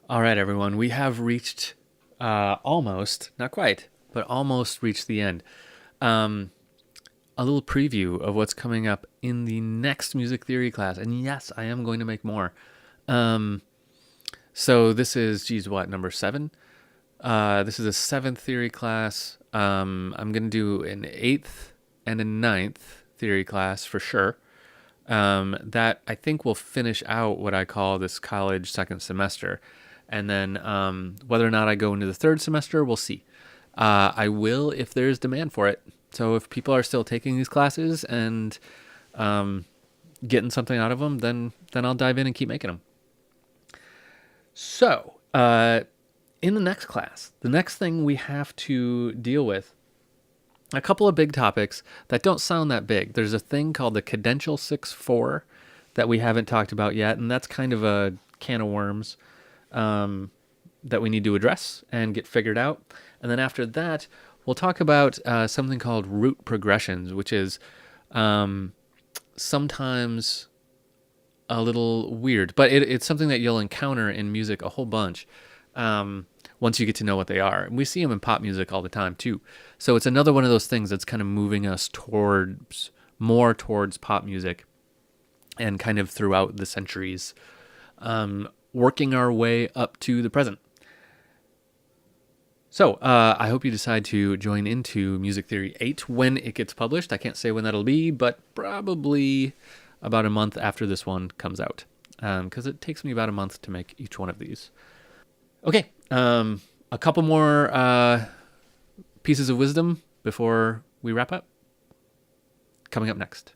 All right, everyone. We have reached almost, not quite, but almost reached the end. Um, a little preview of what's coming up in the next music theory class. And yes, I am going to make more. Um, so this is, geez, what, number seven? This is a seventh theory class. I'm going to do an eighth and a ninth theory class for sure. That I think will finish out what I call this college second semester. And then whether or not I go into the third semester, we'll see. I will if there's demand for it. So if people are still taking these classes and getting something out of them, then I'll dive in and keep making them. So in the next class, the next thing we have to deal with a couple of big topics that don't sound that big. There's a thing called the Cadential 6-4 that we haven't talked about yet, and that's kind of a can of worms that we need to address and get figured out. And then after that, we'll talk about something called root progressions, which is sometimes a little weird, but it's something that you'll encounter in music a whole bunch. Once you get to know what they are. And we see them in pop music all the time too. So it's another one of those things that's kind of moving us towards more towards pop music and kind of throughout the centuries, working our way up to the present. So I hope you decide to join into Music Theory 8 when it gets published. I can't say when that'll be, but probably about a month after this one comes out, because it takes me about a month to make each one of these. Okay, a couple more pieces of wisdom before we wrap up. Coming up next.